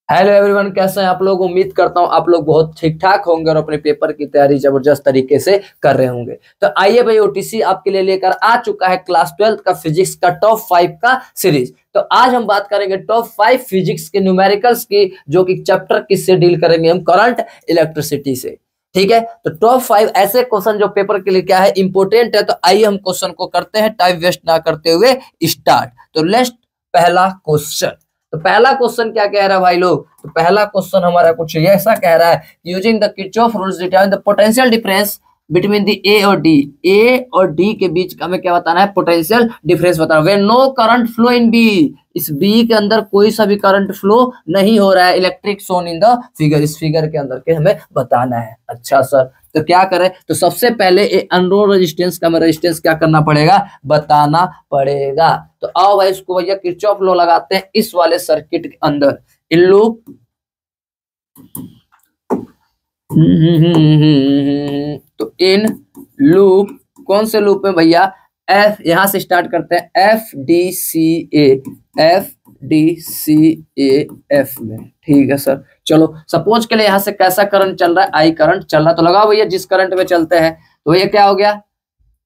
Hello everyone, कैसे हैं आप लोग। उम्मीद करता हूं आप लोग बहुत ठीक ठाक होंगे और अपने पेपर की तैयारी जबरदस्त तरीके से कर रहे होंगे। तो आइए भाई, ओटीसी आपके लिए लेकर आ चुका है क्लास 12 का फिजिक्स का टॉप 5 का सीरीज। तो आज हम बात करेंगे टॉप 5 फिजिक्स के न्यूमेरिकल्स की, जो कि चैप्टर किससे डील करेंगे हम, करंट इलेक्ट्रिसिटी से। ठीक है, तो टॉप 5 ऐसे क्वेश्चन जो पेपर के लिए क्या है, इंपोर्टेंट है। तो आइए हम क्वेश्चन को करते हैं, टाइम वेस्ट ना करते हुए स्टार्ट। तो लेट्स पहला क्वेश्चन। तो पहला क्वेश्चन क्या कह रहा है भाई लोग, तो पहला क्वेश्चन हमारा कुछ ऐसा कह रहा है, using the Kirchhoff rules determine the potential difference between the A और डी के बीच का हमें क्या बताना है, पोटेंशियल डिफरेंस बताना। When no current flow in B, इस बी के अंदर कोई सा भी करंट फ्लो नहीं हो रहा है, electric shown in the figure, इस फिगर के अंदर के हमें बताना है। अच्छा सर, तो क्या करें, तो सबसे पहले अनरोल रेजिस्टेंस का हमें रेजिस्टेंस क्या करना पड़ेगा, बताना पड़ेगा। तो आओ भाई, इसको भैया किरचॉफ लॉ लगाते हैं इस वाले सर्किट के अंदर। इन लूप तो इन लूप, कौन से लूप में भैया, एफ, यहां से स्टार्ट करते हैं, F D C A, F D C A F में। ठीक है सर, चलो सपोज के लिए यहां से कैसा करंट चल रहा है, आई करंट चल रहा है। तो लगाओ भैया, जिस करंट में चलते हैं, तो भैया क्या हो गया,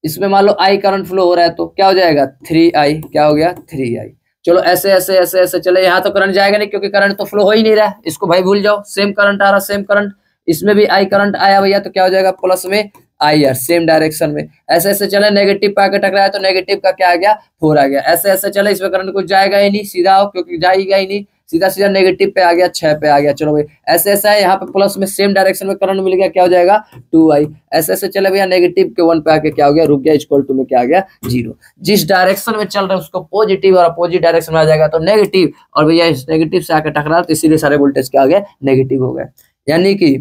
इसमें मान लो आई करंट फ्लो हो रहा है, तो क्या हो जाएगा 3i, क्या हो गया 3i। चलो ऐसे ऐसे ऐसे ऐसे चले, यहाँ तो करंट जाएगा नहीं क्योंकि करंट तो फ्लो हो ही नहीं रहा है, इसको भाई भूल जाओ। सेम करंट आ रहा, सेम करंट, इसमें भी आई करंट आया भैया, तो क्या हो जाएगा प्लस में आई आर, सेम डायरेक्शन में। ऐसे ऐसे चले, नेगेटिव पे आके टकराया तो नेगेटिव का क्या आ गया, 4 आ गया। ऐसे ऐसे चले, इसमें करंट कुछ जाएगा ही नहीं, सीधा हो क्योंकि जाएगा ही नहीं, सीधा सीधा नेगेटिव पे आ गया, 6 पे आ गया। चलो भाई ऐसे ऐसा है, यहाँ पे प्लस में सेम डायरेक्शन में करंट मिल गया, क्या हो जाएगा 2i। ऐसे ऐसे चले भैया, नेगेटिव के 1 पे आके क्या हो गया, रुक गया, इक्वल टू में क्या आ गया 0। जिस डायरेक्शन में चल रहे हैं उसको पॉजिटिव और अपोजिट डायरेक्शन में आ जाएगा तो नेगेटिव, और भैया इस नेगेटिव से आके टकरा तो इसीलिए सारे वोल्टेज क्या आ गए, नेगेटिव हो गए। यानी कि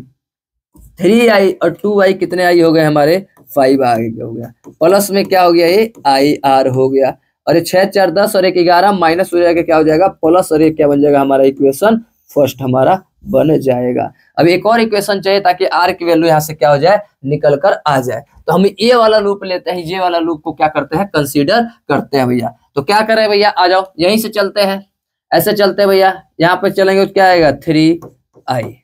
3i और 2i कितने आई हो गए हमारे, 5 आ गए हो गया। प्लस में क्या हो गया, ये आई आर हो गया, और 6 4 10 और 1 11 माइनस हो जाएगा, क्या हो जाएगा प्लस, और ये क्या बन जाएगा हमारा इक्वेशन फर्स्ट हमारा बन जाएगा। अब एक और इक्वेशन चाहिए ताकि आर की वैल्यू यहाँ से क्या हो जाए, निकल कर आ जाए। तो हम ये वाला लूप लेते हैं, ये वाला लूप को क्या करते हैं, कंसीडर करते हैं भैया। तो क्या करें भैया, आ जाओ यहीं से चलते हैं, ऐसे चलते हैं भैया, यहाँ पे चलेंगे तो क्या आएगा 3i।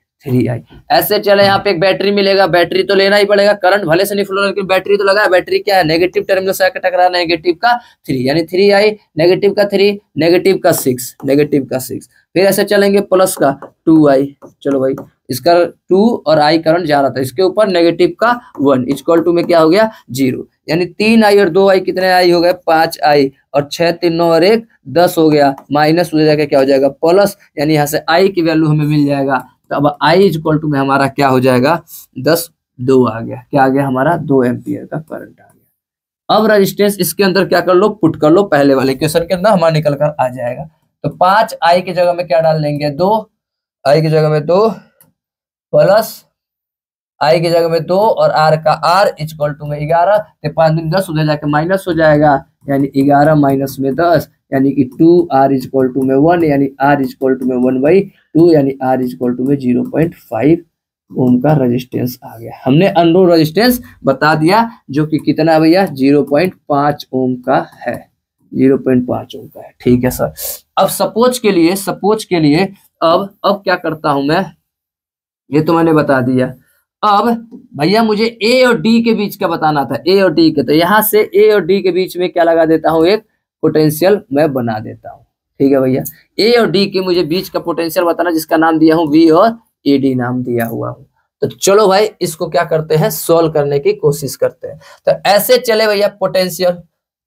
ऐसे चले, यहाँ पे एक बैटरी मिलेगा, बैटरी तो लेना ही पड़ेगा, करंट भले से नहीं फ्लो लेकिन बैटरी तो लगा है। बैटरी क्या है, नेगेटिव टर्मिनल से आकर टकरा, नेगेटिव का 3 यानी 3i, नेगेटिव का 3, नेगेटिव का 6, नेगेटिव का 6। फिर ऐसे चलेंगे प्लस का 2i। चलो भाई, इसका 2 और i करंट जा रहा था, इसके ऊपर नेगेटिव का 1 इक्वल टू में क्या हो गया 0। यानी 3i और 2i कितने आई हो गए, 5i, और 6 3 9 और 1 10 हो गया, माइनस हो जाएगा, क्या हो जाएगा प्लस, यानी यहाँ से i की वैल्यू हमें मिल जाएगा। तो अब i इक्वल टू में हमारा क्या हो जाएगा 10 2 आ गया, क्या आ गया हमारा 2 एम्पियर का करंट आ गया। अब रेजिस्टेंस इसके अंदर क्या कर लो, पुट कर लो, पहले वाले इक्वेशन के अंदर हमारा निकल कर आ जाएगा। तो 5i की जगह में क्या डाल लेंगे, 2i की जगह में 2 प्लस i की जगह में 2 और r का r इक्वल टू में 11, तो 5 दूनी 10 उधर जाके माइनस हो जाएगा, यानी 11 माइनस में 10, यानी कि 2r इक्वल टू में 1, यानी r इक्वल टू में 1/2, यानी r इक्वल टू में 0.5 ओम का रेजिस्टेंस आ गया। हमने अनरोल रेजिस्टेंस बता दिया, जो कि कितना भैया 0.5 ओम का है, 0.5 ओम का है। ठीक है सर, अब सपोज के लिए अब क्या करता हूं मैं, ये तो मैंने बता दिया। अब भैया मुझे ए और डी के बीच का बताना था, ए और डी के, तो यहां से ए और डी के बीच में क्या लगा देता हूं, एक पोटेंशियल मैं बना देता हूं। ठीक है भैया, ए और डी के मुझे बीच का पोटेंशियल बताना, जिसका नाम दिया हूं वी और ए डी नाम दिया हुआ हूं। तो चलो भाई, इसको क्या करते हैं, सोल्व करने की कोशिश करते हैं। तो ऐसे चले भैया पोटेंशियल,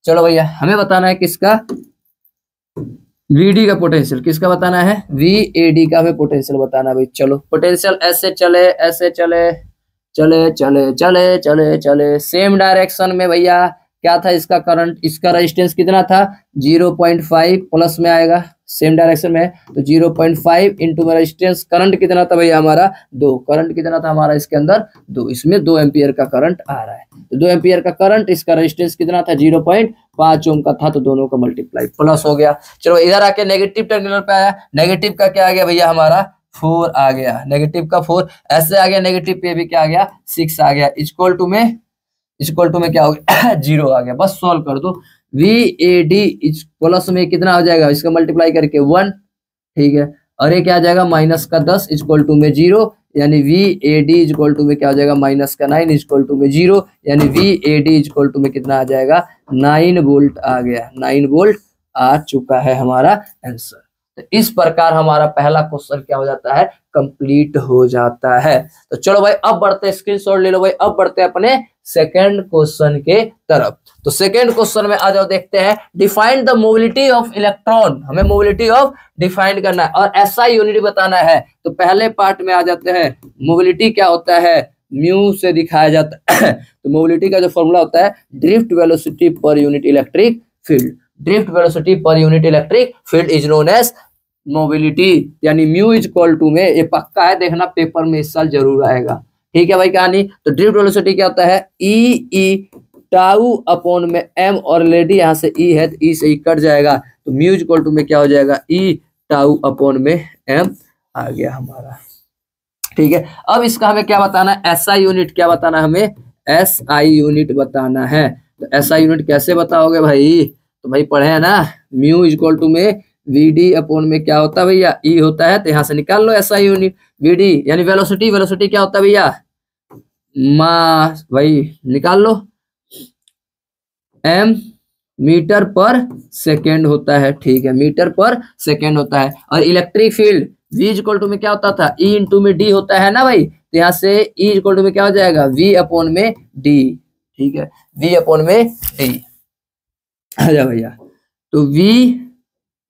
चलो भैया हमें बताना है किसका, वीडी का पोटेंशियल, किसका बताना है, वी ए डी का हमें पोटेंशियल बताना भाई। चलो पोटेंशियल ऐसे चले, ऐसे चले, चले चले चले चले चले, सेम डायरेक्शन में भैया क्या था, इसका करंट, इसका रेजिस्टेंस कितना था 0.5, प्लस में आएगा सेम डायरेक्शन में, तो 0.5 इंटू में रेजिस्टेंस, करंट कितना था भैया हमारा 2, करंट कितना था हमारा इसके अंदर 2, इसमें 2 एम्पियर का करंट आ रहा है। तो 2 एम्पियर का करंट, इसका रेजिस्टेंस कितना था 0.5 ओम का था, तो दोनों का मल्टीप्लाई प्लस हो गया। चलो इधर आके नेगेटिव टर्मिनल पे आया, नेगेटिव का क्या आ गया भैया हमारा 4 आ गया, नेगेटिव का 4, ऐसे आ गया, नेगेटिव पे भी क्या आ गया 6 आ गया, इक्वल टू में क्या हो गया 0 आ गया। बस सॉल्व कर दो, वी ए डी प्लस में कितना हो जाएगा, इसका मल्टीप्लाई करके 1, ठीक है, और ये क्या आ जाएगा माइनस का 10 इक्वल टू में 0, यानी VAD इक्वल टू में क्या हो जाएगा माइनस का 9 इक्वल टू में 0, यानी VAD इक्वल टू में कितना आ जाएगा 9 वोल्ट आ गया, 9 वोल्ट आ चुका है हमारा आंसर। तो इस प्रकार हमारा पहला क्वेश्चन क्या हो जाता है कंप्लीट हो जाता है। तो चलो भाई अब बढ़ते हैं, स्क्रीनशॉट ले लो भाई, अब बढ़ते हैं अपने सेकंड क्वेश्चन के तरफ। तो सेकंड क्वेश्चन में आ जाओ, देखते हैं define the mobility of electron, हमें मोबिलिटी ऑफ डिफाइन करना है और SI यूनिट बताना है। तो पहले पार्ट में आ जाते हैं, मोबिलिटी क्या होता है म्यू से दिखाया जाता है। तो मोबिलिटी का जो फॉर्मूला होता है drift velocity per unit electric field, drift velocity per unit electric field is known as mobility, यानी म्यू इज इक्वल टू में, ये पक्का है देखना पेपर में इस साल जरूर आएगा, ठीक है भाई कहानी। तो ड्रिफ्ट वेलोसिटी क्या होता है ई टाउ अपॉन में m, और ऑलरेडी यहाँ से ई है तो ई से ई कट जाएगा, तो म्यू इज इक्वल टू में क्या हो जाएगा ई टाउ अपॉन में m आ गया हमारा, ठीक है। अब इसका हमें क्या बताना है SI यूनिट, क्या बताना है हमें SI यूनिट बताना है। तो SI यूनिट कैसे बताओगे भाई, तो भाई पढ़े हैं ना, म्यू इज इक्वल टू में VD अपॉन में क्या होता है भैया E होता है, तो यहाँ से निकाल लो SI यूनिट VD, यानी वेलोसिटी, वेलोसिटी क्या होता है भैया मास, भाई निकाल लो m मीटर पर सेकेंड होता है, ठीक है मीटर पर सेकेंड होता है। और electric field V equal to में क्या होता था E इंटू में D होता है ना भाई, तो यहाँ से E इक्वल टू में क्या हो जाएगा V अपॉन में D, ठीक है V अपॉन में D आ जा भैया। तो V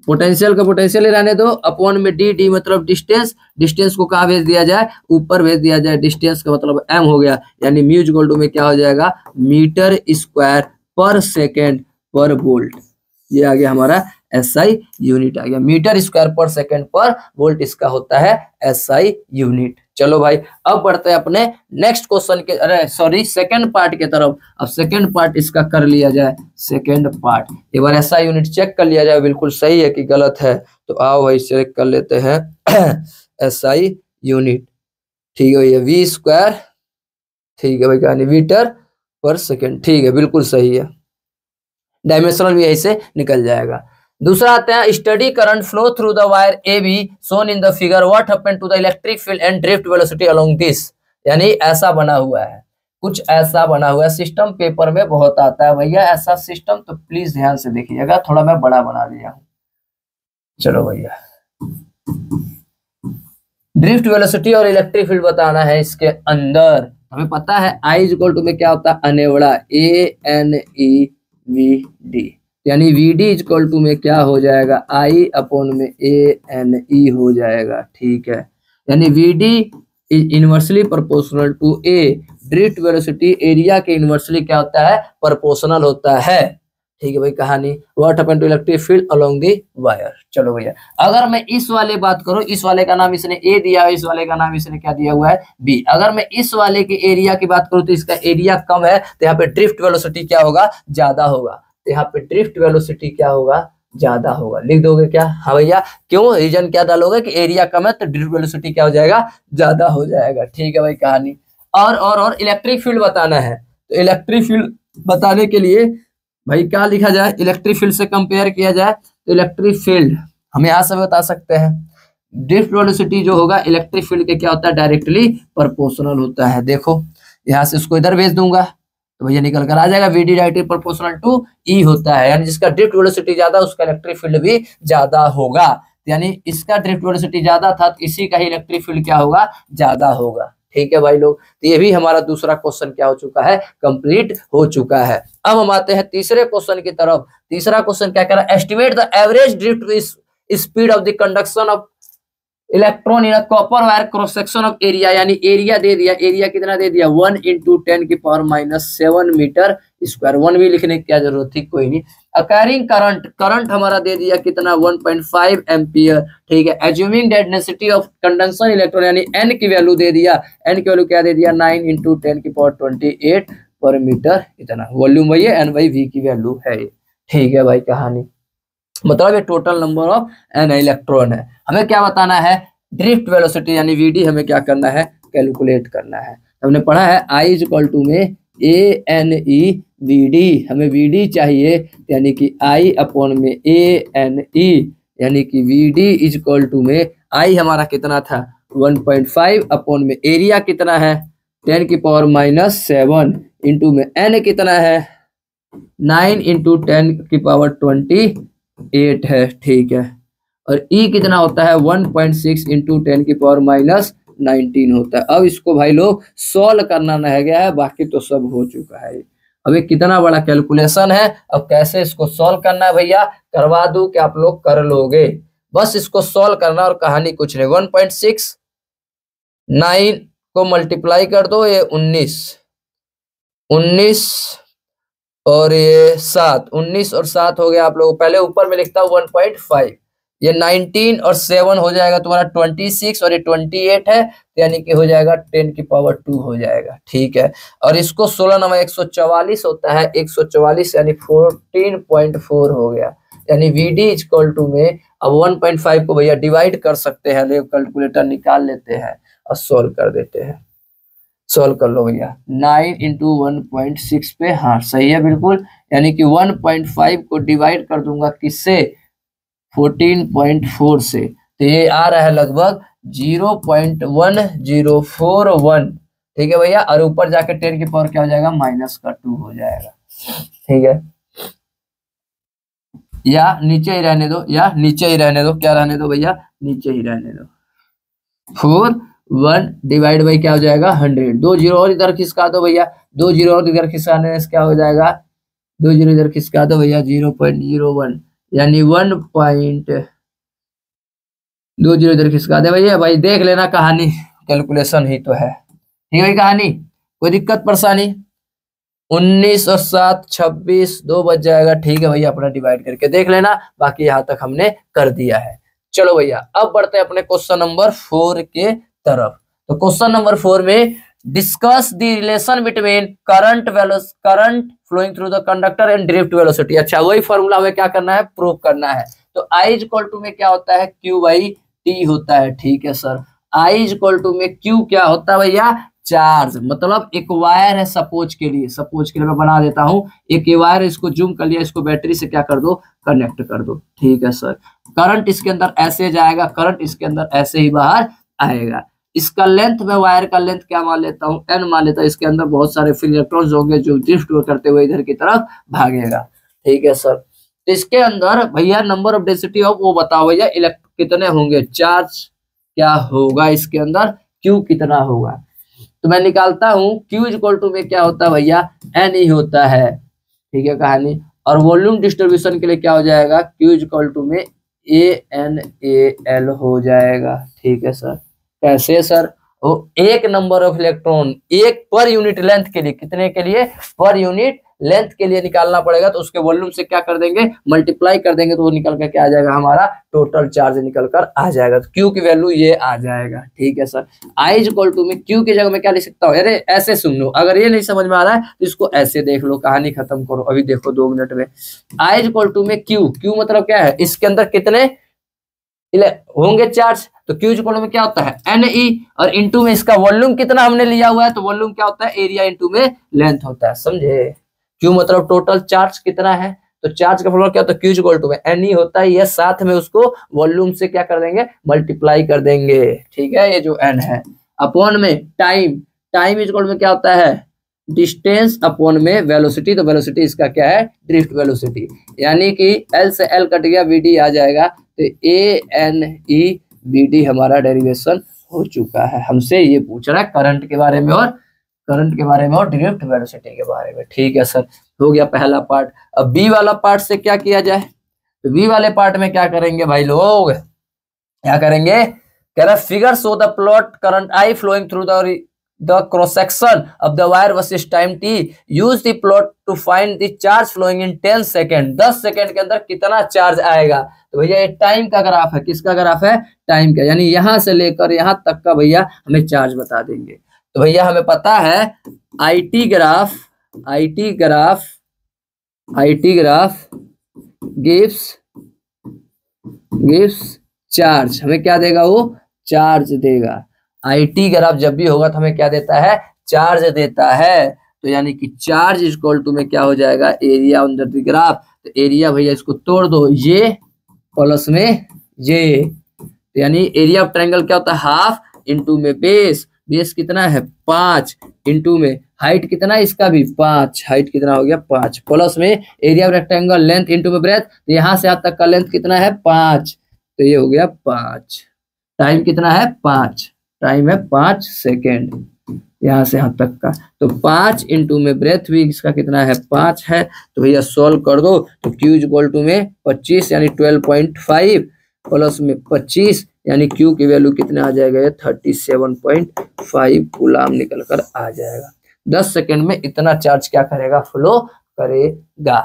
पोटेंशियल का पोटेंशियल रहने दो, अपॉन में D मतलब डिस्टेंस, डिस्टेंस को कहाँ भेज दिया जाए ऊपर भेज दिया जाए, डिस्टेंस का मतलब m हो गया, यानी म्यू इक्वल टू में क्या हो जाएगा मीटर स्क्वायर पर सेकेंड पर वोल्ट, ये आ गया हमारा SI यूनिट आ गया, मीटर स्क्वायर पर सेकेंड पर वोल्ट इसका होता है SI यूनिट। चलो भाई अब बढ़ते हैं अपने नेक्स्ट क्वेश्चन के, अरे सॉरी सेकंड पार्ट के तरफ। अब सेकंड पार्ट इसका कर लिया जाए, सेकंड पार्ट एक बार SI यूनिट चेक कर लिया जाए बिल्कुल सही है कि गलत है। तो आओ भाई चेक कर लेते हैं SI यूनिट, ठीक है भैया V स्क्वायर, ठीक है भाई कहानी मीटर पर सेकेंड, ठीक है बिल्कुल सही है, डायमेंशनल भी ऐसे निकल जाएगा। दूसरा आता है steady current flow through the wire AB shown in the figure, what happened to the electric field and drift velocity along this, यानी ऐसा बना हुआ है, कुछ ऐसा बना हुआ है, सिस्टम पेपर में बहुत आता है भैया ऐसा सिस्टम, तो प्लीज ध्यान से देखिएगा, थोड़ा मैं बड़ा बना दिया हूं। चलो भैया ड्रिफ्ट वेलोसिटी और इलेक्ट्रिक फील्ड बताना है इसके अंदर, हमें पता है I इक्वल टू में क्या होता है अनेवड़ा ANEVD, यानी VD इक्वल टू में क्या हो जाएगा I अपॉन में ANE हो जाएगा, ठीक है, यानी VD is inversely proportional to A, drift velocity area के इनवर्सली क्या होता है प्रोपोर्शनल होता है, ठीक है भाई कहानी। What happened to electric field along the wire. चलो भैया अगर मैं इस वाले बात करूं, इस वाले का नाम इसने A दिया है, इस वाले का नाम इसने क्या दिया हुआ है B, अगर मैं इस वाले के एरिया की बात करूं तो इसका एरिया कम है, तो यहाँ पे ड्रिफ्ट वेलोसिटी क्या होगा ज्यादा होगा, तो यहाँ पे ड्रिफ्ट वेलोसिटी क्या होगा ज्यादा होगा, लिख दोगे क्या हाँ भैया, क्यों रीजन क्या डालोगे कि एरिया कम है तो ड्रिफ्ट वेलोसिटी क्या हो जाएगा ज्यादा हो जाएगा, ठीक है भाई कहानी। और इलेक्ट्रिक फील्ड बताना है, तो इलेक्ट्रिक फील्ड बताने के लिए भाई क्या लिखा जाए, इलेक्ट्रिक फील्ड से कंपेयर किया जाए तो इलेक्ट्रिक फील्ड हम यहाँ से बता सकते हैं ड्रिफ्ट वेलोसिटी जो होगा इलेक्ट्रिक फील्ड के क्या होता है डायरेक्टली प्रोपोर्शनल होता है। देखो यहाँ से उसको इधर भेज दूंगा तो भैया निकल कर आ जाएगा VD directly proportional to E होता है, यानी जिसका ड्रिफ्ट वेलोसिटी ज्यादा उसका इलेक्ट्रिक फील्ड भी ज्यादा होगा, यानी इसका ड्रिफ्ट वेलोसिटी ज्यादा था तो इसी का ही इलेक्ट्रिक फील्ड क्या होगा ज्यादा होगा, ठीक है भाई लोग। तो ये भी हमारा दूसरा क्वेश्चन क्या हो चुका है कंप्लीट हो चुका है। अब हम आते हैं तीसरे क्वेश्चन की तरफ। तीसरा क्वेश्चन क्या कह रहा है estimate the average drift speed of the conduction of electron in copper wire cross section of area, यानी एरिया दे दिया, एरिया कितना दे दिया 1 × 10⁻⁷ मीटर स्क्वायर, 1 भी लिखने की क्या जरूरत थी कोई नहीं। अकरिंग करंट, करंट हमारा दे दिया कितना 1.5 एम्पियर, ठीक है। Assuming that density of conduction electron, यानी n की वैल्यू दे दिया, n की वैल्यू क्या दे दिया 9 × 10⁻28 पर मीटर, इतना वॉल्यूम वही है, n/v की वैल्यू है, ठीक है भाई कहानी। मतलब ये total number of n electron है। हमें क्या बताना है ड्रिफ्ट वेलोसिटी यानी VD हमें क्या करना है कैलकुलेट करना है। हमने पढ़ा है I इक्वल टू में ANEVD, हमें VD चाहिए यानी कि I अपॉन में ANE, यानी कि VD इक्वल टू में आई हमारा कितना था 1.5 अपॉन में एरिया कितना है 10⁻⁻7 इंटू में एन कितना है 9 इंटू 10⁻28 है, ठीक है। और ई कितना होता है 1.6 इंटू 10⁻19 होता है। अब इसको भाई लोग सॉल्व करना रह गया है, बाकी तो सब हो चुका है। अब ये कितना बड़ा कैलकुलेशन है, अब कैसे इसको सॉल्व करना है भैया करवा दूं कि आप लोग कर लोगे, बस इसको सॉल्व करना और कहानी कुछ नहीं। 1.6 9 को मल्टीप्लाई कर दो, ये 19 और ये 7, 19 और 7 हो गया आप लोग, पहले ऊपर में लिखता हूँ 1.5, ये 19 और 7 हो जाएगा तुम्हारा 26 और ये 28 है, यानी कि हो जाएगा 10⁻2 हो जाएगा, ठीक है। और इसको 16 नंबर 144 होता है, 144 यानी 14.4 हो गया, यानी VD इक्वल टू में अब 1.5 को भैया डिवाइड कर सकते हैं, कैलकुलेटर निकाल लेते हैं और सोल्व कर देते हैं। सोल्व कर लो भैया 9 इंटू 1.6 पे, हाँ सही है बिल्कुल, यानी कि 1.5 को डिवाइड कर दूंगा किससे 14.4 से, तो ये आ रहा है लगभग 0.1041, ठीक है भैया। और ऊपर जाके 10 की पावर क्या हो जाएगा -2 हो जाएगा, ठीक है। या नीचे ही रहने दो, या नीचे ही रहने दो, क्या रहने दो भैया नीचे ही रहने दो। 4 1 डिवाइड बाई क्या हो जाएगा 100, 2 जीरो और इधर खिसका दो भैया, 2 जीरो और इधर खिसकाने से क्या हो जाएगा 2 जीरो इधर खिसका दो भैया 0.01, यानी 2 जीरो इधर खिसका दे भैया, भाई देख लेना कहानी, कैलकुलेशन ही तो है, ठीक है कहानी, कोई दिक्कत परेशानी। 19 और 7 26, 2 बच जाएगा, ठीक है भैया, अपना डिवाइड करके देख लेना, बाकी यहाँ तक हमने कर दिया है। चलो भैया अब बढ़ते हैं अपने क्वेश्चन नंबर 4 के तरफ। तो क्वेश्चन नंबर 4 में discuss the relation between current flowing through the conductor and drift velocity. अच्छा वही फॉर्मूला हमें क्या करना है प्रूव करना है। तो I इक्वल टू में क्या होता है Q/T होता है, ठीक है सर। I इक्वल टू में Q क्या होता है भैया चार्ज, मतलब एक वायर है सपोज के लिए मैं बना देता हूं, एक वायर, इसको जूम कर लिया, इसको बैटरी से क्या कर दो कनेक्ट कर दो, ठीक है सर। करंट इसके अंदर ऐसे जाएगा, करंट इसके अंदर ऐसे ही बाहर आएगा। इसका लेंथ में वायर का लेंथ क्या मान लेता हूँ n मान लेता हूँ, इसके अंदर बहुत सारे फ्री इलेक्ट्रॉन्स होंगे जो ड्रिफ्ट करते हुए इधर की तरफ भागेगा, ठीक है सर। तो इसके अंदर भैया नंबर ऑफ डेंसिटी ऑफ वो बताओ भैया कितने होंगे, चार्ज क्या होगा इसके अंदर, Q कितना होगा। तो मैं निकालता हूँ Q इक्वल टू में क्या होता है भैया N ही होता है, ठीक है कहानी। और वॉल्यूम डिस्ट्रीब्यूशन के लिए क्या हो जाएगा Q इक्वल टू में ANAL हो जाएगा, ठीक है सर। कैसे सर, वो एक नंबर ऑफ इलेक्ट्रॉन एक पर यूनिट लेंथ के लिए, कितने के लिए पर यूनिट लेंथ के लिए निकालना पड़ेगा, तो उसके वॉल्यूम से क्या कर देंगे मल्टीप्लाई कर देंगे, तो वो निकल कर क्या आ जाएगा हमारा टोटल चार्ज निकल कर आ जाएगा। तो Q की वैल्यू ये आ जाएगा, ठीक है सर। I इक्वल टू में Q की जगह में क्या लिख सकता हूँ, अरे ऐसे सुन लो, अगर ये नहीं समझ में आ रहा है तो इसको ऐसे देख लो, कहानी खत्म करो, अभी देखो 2 मिनट में। I इक्वल टू में Q मतलब क्या है, इसके अंदर कितने होंगे चार्ज, तो Q इक्वल में क्या होता है Ne, और इनटू में इसका वॉल्यूम कितना हमने लिया हुआ है, तो वॉल्यूम क्या होता है एरिया इनटू में लेंथ होता है, समझे। Q मतलब टोटल चार्ज कितना है, तो चार्ज का फॉर्मूला क्या होता है Q इक्वल टू में Ne होता है, ये साथ में उसको वॉल्यूम से क्या कर देंगे मल्टीप्लाई कर देंगे, ठीक है। ये जो N है अपॉन में टाइम इक्वल में क्या होता है डिस्टेंस अपॉन में वेलोसिटी, तो वेलोसिटी इसका क्या है ड्रिफ्ट वेलोसिटी, यानी कि L से L कट गया VD आ जाएगा, तो ANE BD हमारा डेरिवेशन हो चुका है। हमसे ये पूछ रहा है करंट के बारे में और ड्रिफ्ट वेलोसिटी के बारे में, ठीक है सर। हो गया पहला पार्ट। अब बी वाला पार्ट से क्या किया जाए, तो बी वाले पार्ट में क्या करेंगे भाई लोग, क्या करेंगे, कह रहा figure show the plot current I flowing through the cross section of the wire versus time t, use the plot to find the charge flowing in 10 second, 10 second के अंदर कितना चार्ज आएगा। तो भैया ये टाइम का ग्राफ है, किसका ग्राफ है टाइम का, यानी यहां से लेकर यहां तक का भैया हमें चार्ज बता देंगे। तो भैया हमें पता है IT ग्राफ गिव्स चार्ज, हमें क्या देगा वो चार्ज देगा। IT ग्राफ जब भी होगा तो हमें क्या देता है चार्ज देता है, तो यानी कि चार्ज इक्वल टू में क्या हो जाएगा एरिया ऑन द ग्राफ, तो एरिया भैया इसको तोड़ दो, ये प्लस में ये, तो यानी एरिया ऑफ ट्रायंगल क्या होता है, हाफ इंटू में बेस, बेस कितना है 5 इंटू में हाइट कितना है इसका भी 5, हाइट कितना हो गया 5, प्लस में area of rectangle length into में ब्रेथ, तो यहाँ से यहाँ तक का लेंथ कितना है 5, तो ये हो गया 5, टाइम कितना है 5, टाइम है 5 सेकेंड यहाँ से यहाँ तक का, तो 5 इंटू में ब्रेथ भी इसका कितना है 5 है, तो भैया सॉल्व कर दो, तो Q इक्वल टू में 25 यानी 12.5 प्लस में 25 यानी Q की वैल्यू कितना आ जाएगा, 37.5 कूलाम निकल कर आ जाएगा। 10 सेकेंड में इतना चार्ज क्या करेगा, फ्लो करेगा।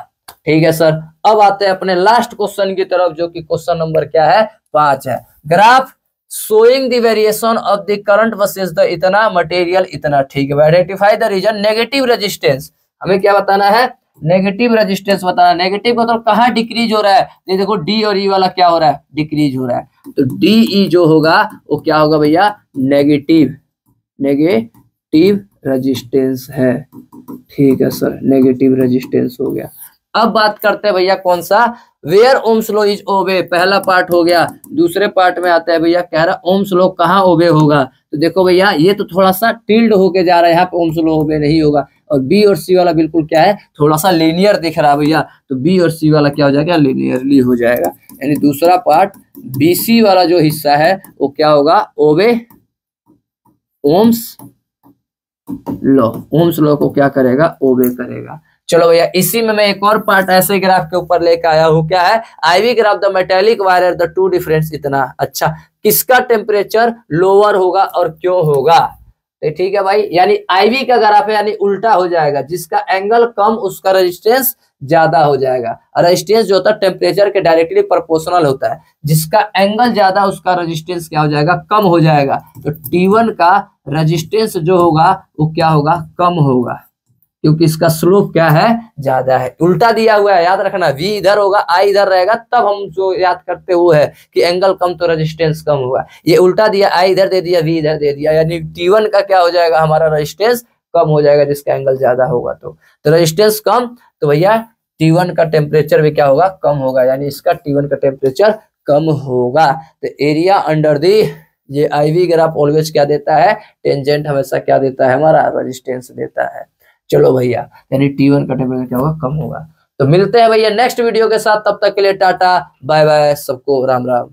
ठीक है सर, अब आते हैं अपने लास्ट क्वेश्चन की तरफ, जो कि क्वेश्चन नंबर क्या है 5 है। Graph showing the variation of the current versus the इतना मटेरियल इतना। ठीक है, identify the region negative resistance, हमें क्या बताना है, नेगेटिव रेजिस्टेंस बताना। नेगेटिव मतलब कहाँ डिक्रीज हो रहा है, ये देखो डी और ई वाला क्या हो रहा है, डिक्रीज हो रहा है, तो डी ई जो होगा वो क्या होगा भैया, नेगेटिव रेजिस्टेंस है। ठीक है सर, नेगेटिव रेजिस्टेंस हो गया। अब बात करते हैं भैया कौन सा, वेयर ओम्स लॉ इज ओबे, पहला पार्ट हो गया। दूसरे पार्ट में आता है भैया कह रहा ओम्स लॉ कहाँ ओबे होगा, तो देखो भैया ये तो थोड़ा सा टिल्ड होके जा रहा है, यहाँ पे ओम्स लॉ ओबे नहीं होगा, और बी और सी वाला बिल्कुल क्या है, थोड़ा सा लीनियर दिख रहा है भैया, तो बी और सी वाला क्या हो जाएगा, लीनियरली हो जाएगा, यानी दूसरा पार्ट बी सी वाला जो हिस्सा है वो क्या होगा, ओबे ओम्स लॉ, ओम्स लॉ को क्या करेगा, ओबे करेगा। चलो भैया, इसी में मैं एक और पार्ट ऐसे ग्राफ के ऊपर लेकर आया हूँ, क्या है, IV graph the metallic wire the two difference इतना। अच्छा, किसका टेम्परेचर लोअर होगा और क्यों होगा, तो ठीक है भाई, यानी आईवी का ग्राफ है, यानी उल्टा हो जाएगा, जिसका एंगल कम उसका रेजिस्टेंस ज्यादा हो जाएगा। रेजिस्टेंस जो होता है टेम्परेचर के डायरेक्टली प्रोपोर्शनल होता है, जिसका एंगल ज्यादा उसका रेजिस्टेंस क्या हो जाएगा, कम हो जाएगा। तो T1 का रेजिस्टेंस जो होगा वो क्या होगा, कम होगा, क्योंकि इसका स्लोप क्या है, ज्यादा है। उल्टा दिया हुआ है, याद रखना, V इधर होगा I इधर रहेगा, तब हम जो याद करते वो है कि एंगल कम तो रेजिस्टेंस कम हुआ। ये उल्टा दिया, I इधर दे दिया, V इधर दे दिया, यानी T1 का क्या हो जाएगा, हमारा रेजिस्टेंस कम हो जाएगा, जिसका एंगल ज्यादा होगा। तो रेजिस्टेंस कम, तो भैया T1 का टेम्परेचर भी क्या होगा, कम होगा, यानी इसका T1 का टेम्परेचर कम होगा। तो एरिया अंडर दी, ये IV ग्राफ ऑलवेज क्या देता है, टेंजेंट हमेशा क्या देता है, हमारा रेजिस्टेंस देता है। चलो भैया, यानी T1 का टेम्परेचर क्या होगा, कम होगा। तो मिलते हैं भैया नेक्स्ट वीडियो के साथ, तब तक के लिए टाटा बाय बाय, सबको राम राम।